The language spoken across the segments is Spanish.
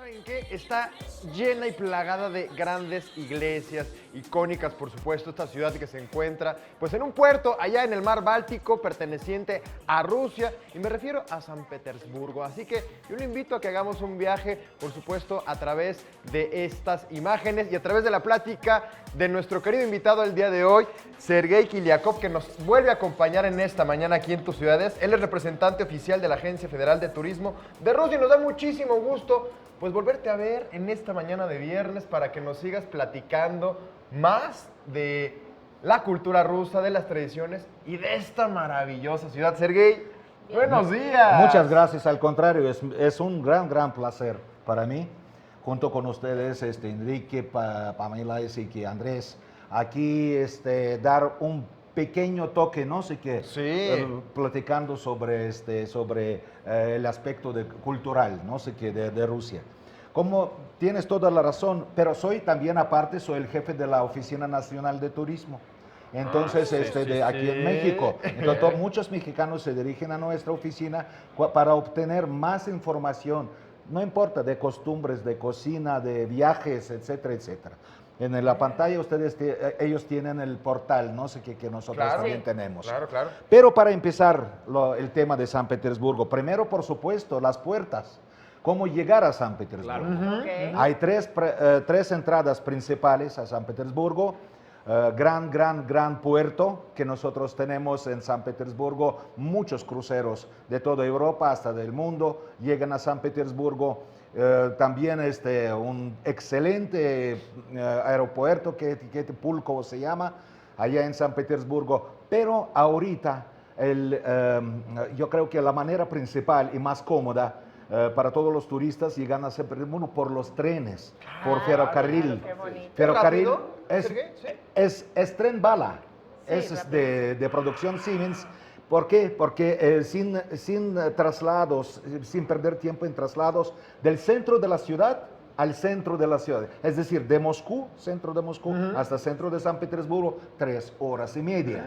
¿Saben qué? Está llena y plagada de grandes iglesias, icónicas por supuesto, esta ciudad que se encuentra pues en un puerto allá en el mar Báltico perteneciente a Rusia y me refiero a San Petersburgo. Así que yo le invito a que hagamos un viaje por supuesto a través de estas imágenes y a través de la plática de nuestro querido invitado el día de hoy, Sergei Kiliakov, que nos vuelve a acompañar en esta mañana aquí en tus ciudades. Él es representante oficial de la Agencia Federal de Turismo de Rusia y nos da muchísimo gusto pues volverte a ver en esta mañana de viernes para que nos sigas platicando más de la cultura rusa, de las tradiciones y de esta maravillosa ciudad. Sergei, buenos días. Muchas gracias, al contrario, es un gran placer para mí, junto con ustedes, Enrique, Pamela y Andrés, aquí dar un pequeño toque, no sé qué, Sí. platicando sobre, el aspecto cultural, no sé qué, de Rusia. Como tienes toda la razón, pero soy también aparte, soy el jefe de la Oficina Nacional de Turismo. Entonces, aquí en México, entonces muchos mexicanos se dirigen a nuestra oficina para obtener más información, no importa, de costumbres, de cocina, de viajes, etcétera, etcétera. En la pantalla ellos tienen el portal, no sé qué que nosotros Claro, también sí. tenemos. Claro. Pero para empezar el tema de San Petersburgo, primero, por supuesto, las puertas. ¿Cómo llegar a San Petersburgo? Okay. Hay tres entradas principales a San Petersburgo. Gran puerto que nosotros tenemos en San Petersburgo. Muchos cruceros de toda Europa hasta del mundo llegan a San Petersburgo. También un excelente aeropuerto que Pulkovo se llama, allá en San Petersburgo. Pero ahorita yo creo que la manera principal y más cómoda para todos los turistas llegan a San Petersburgo por los trenes, por ferrocarril. Qué bonito. Ferrocarril ¿Rápido, es, Sergei? Sí. es tren bala, Sí, es de producción Siemens. ¿Por qué? Porque sin traslados, sin perder tiempo en traslados del centro de la ciudad al centro de la ciudad, es decir, de Moscú, centro de Moscú, hasta centro de San Petersburgo, 3 horas y media.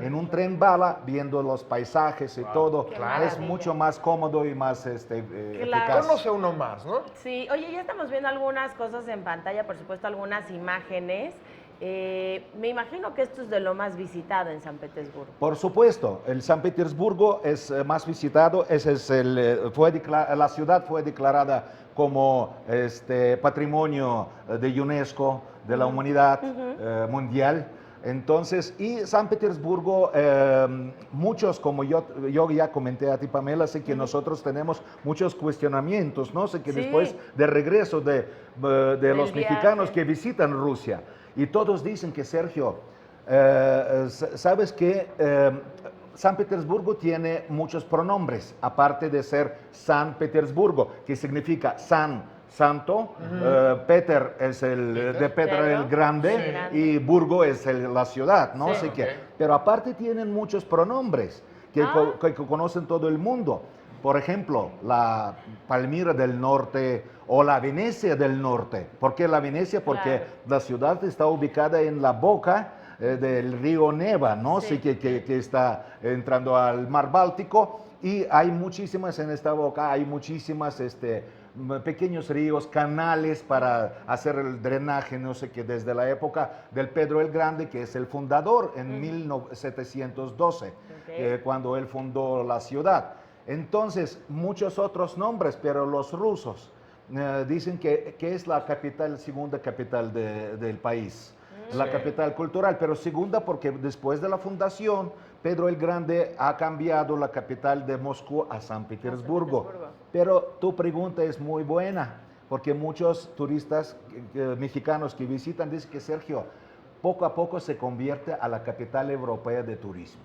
En un tren bala, viendo los paisajes y todo, Qué es maravilla. mucho más cómodo y más eficaz. Conoce uno más, ¿no? Sí, oye, ya estamos viendo algunas cosas en pantalla, por supuesto, algunas imágenes. Me imagino que esto es de lo más visitado en San Petersburgo. Por supuesto, el San Petersburgo es más visitado, la ciudad fue declarada como Patrimonio de UNESCO de la Humanidad Mundial. Entonces, y San Petersburgo, muchos, como yo ya comenté a ti, Pamela, sé que nosotros tenemos muchos cuestionamientos, ¿no? Sé que Sí. después de regreso de los viaje. mexicanos que visitan Rusia, y todos dicen que, Sergio, ¿sabes qué? San Petersburgo tiene muchos pronombres, aparte de ser San Petersburgo, que significa santo, Peter es de Peter Pedro, el Grande, sí, grande. y Burgo es la ciudad, ¿no? Sí. Así que, Ok. pero aparte tienen muchos pronombres que conocen todo el mundo. Por ejemplo, la Palmira del Norte o la Venecia del Norte. ¿Por qué la Venecia? Porque Claro. la ciudad está ubicada en la boca del río Neva, ¿no? Sí. Sí, que está entrando al mar Báltico, y hay muchísimas en esta boca, hay muchísimas pequeños ríos, canales para hacer el drenaje, no sé qué, desde la época del Pedro el Grande, que es el fundador en 1712, cuando él fundó la ciudad. Entonces, muchos otros nombres, pero los rusos dicen que es la capital, segunda capital del país, la capital cultural, pero segunda porque después de la fundación, Pedro el Grande ha cambiado la capital de Moscú a San Petersburgo. Petersburgo. Pero tu pregunta es muy buena, porque muchos turistas mexicanos que visitan dicen que, Sergio, poco a poco se convierte a la capital europea de turismo.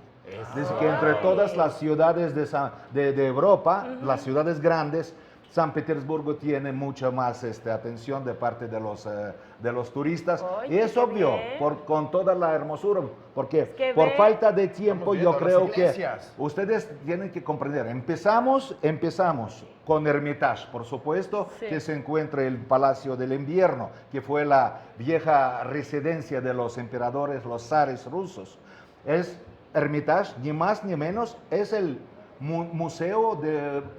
Dice que entre todas las ciudades de Europa, las ciudades grandes, San Petersburgo tiene mucha más atención de parte de los turistas. Oye, Y es qué obvio, bien. con toda la hermosura, porque Es que por ve. falta de tiempo Estamos yo viendo creo las que iglesias. ustedes tienen que comprender. Empezamos con Hermitage, por supuesto, Sí. que se encuentra el Palacio del Invierno, que fue la vieja residencia de los emperadores, los zares rusos. Es Hermitage, ni más ni menos, es el museo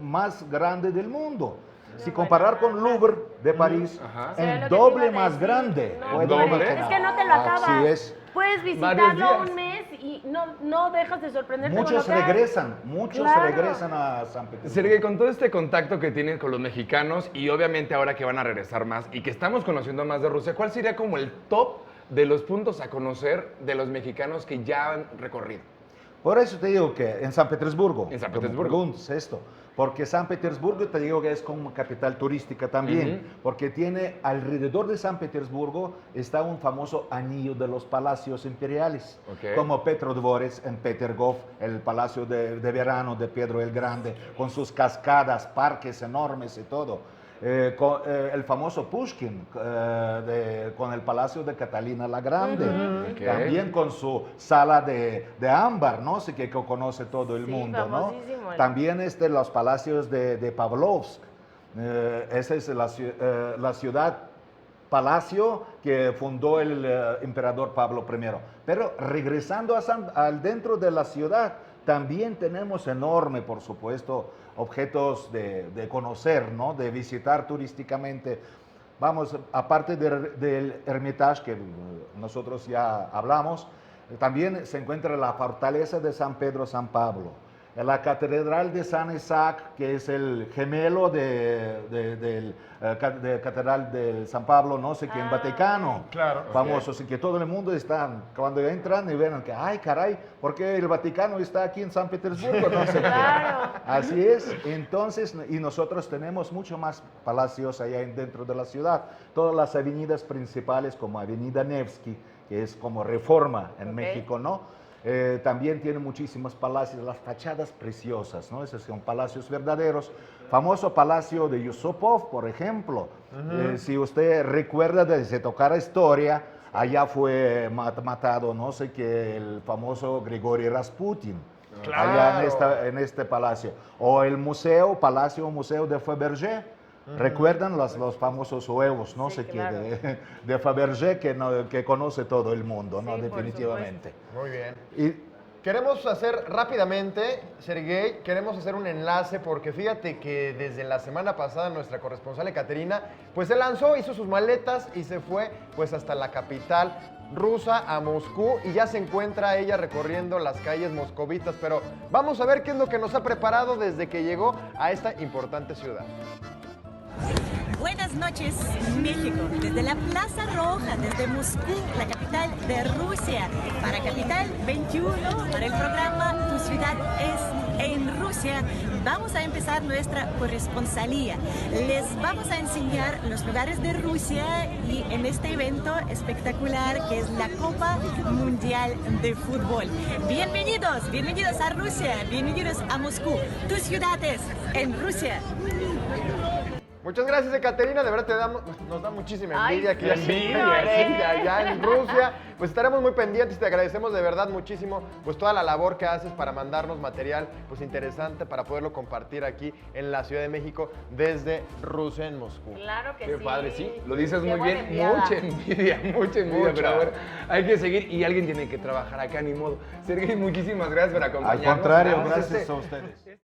más grande del mundo. si comparar con Louvre de París, Ajá. Sí, el lo que te doble iba a más decir. grande. No, Fue ¿doble? doble. Es que no te lo acabas. Así es. Puedes Varios visitarlo días. un mes y no dejas de sorprenderte con Muchos lo que hay. muchos Claro. regresan a San Petersburgo. Sergey, con todo este contacto que tienen con los mexicanos y obviamente ahora que van a regresar más y que estamos conociendo más de Rusia, ¿cuál sería como el top de los puntos a conocer de los mexicanos que ya han recorrido? Por eso te digo que en San Petersburgo. En San como Petersburgo. preguntas esto. Porque San Petersburgo te digo que es como capital turística también. Porque tiene alrededor de San Petersburgo está un famoso anillo de los palacios imperiales. Ok. Como Petrodvores en Petergov, el palacio de verano de Pedro el Grande, con sus cascadas, parques enormes y todo. El famoso Pushkin con el palacio de Catalina la Grande, Ok. también con su sala de ámbar, ¿no? Sé que conoce todo el Sí, mundo, ¿no? famosísimo. También los palacios de Pavlovsk, esa es la ciudad palacio que fundó el emperador Pablo I. Pero regresando al dentro de la ciudad, también tenemos enorme, por supuesto, objetos de conocer, ¿no? De visitar turísticamente. Vamos, aparte del Hermitage, que nosotros ya hablamos, también se encuentra la fortaleza de San Pedro San Pablo, la Catedral de San Isaac, que es el gemelo de Catedral de San Pablo, no sé qué, en Vaticano. Claro. Famoso, así que todo el mundo está, cuando entran y ven que, ay, caray, ¿por qué el Vaticano está aquí en San Petersburgo? No sé qué. Claro. Así es, entonces, y nosotros tenemos mucho más palacios allá dentro de la ciudad. Todas las avenidas principales, como Avenida Nevsky, que es como Reforma en México, ¿no? También tiene muchísimos palacios, las fachadas preciosas, ¿no? Esos son palacios verdaderos. Famoso palacio de Yusupov, por ejemplo. Si usted recuerda de se tocara historia, allá fue matado, no sé qué, el famoso Grigori Rasputin. Claro. Allá en este palacio. O el museo de Fabergé. ¿Recuerdan los famosos huevos, no Sí, sé claro. qué, de Fabergé que conoce todo el mundo, ¿no? Sí, por Definitivamente. Muy bien. Y Queremos hacer rápidamente, Sergey, queremos hacer un enlace porque fíjate que desde la semana pasada nuestra corresponsal Ekaterina, pues se lanzó, hizo sus maletas y se fue pues hasta la capital rusa, a Moscú, y ya se encuentra ella recorriendo las calles moscovitas, pero vamos a ver qué es lo que nos ha preparado desde que llegó a esta importante ciudad. Buenas noches, México. Desde la Plaza Roja, desde Moscú, la capital de Rusia, para Capital 21, para el programa Tu ciudad es en Rusia, vamos a empezar nuestra corresponsalía. Les vamos a enseñar los lugares de Rusia y en este evento espectacular que es la Copa Mundial de Fútbol. Bienvenidos, bienvenidos a Rusia, bienvenidos a Moscú. Tu ciudad es en Rusia. Muchas gracias, Ekaterina. De verdad nos da muchísima envidia Ay, que ya se envidia, encuentre allá en Rusia. Pues estaremos muy pendientes y te agradecemos de verdad muchísimo pues toda la labor que haces para mandarnos material pues interesante para poderlo compartir aquí en la Ciudad de México desde Rusia en Moscú. Claro que Qué sí. padre, sí. Lo dices Qué muy buena bien. enviada. Mucha envidia, Mucha. pero a ver, hay que seguir y alguien tiene que trabajar acá, ni modo. Sergey, muchísimas gracias por acompañarnos. al contrario, Gracias. gracias a ustedes.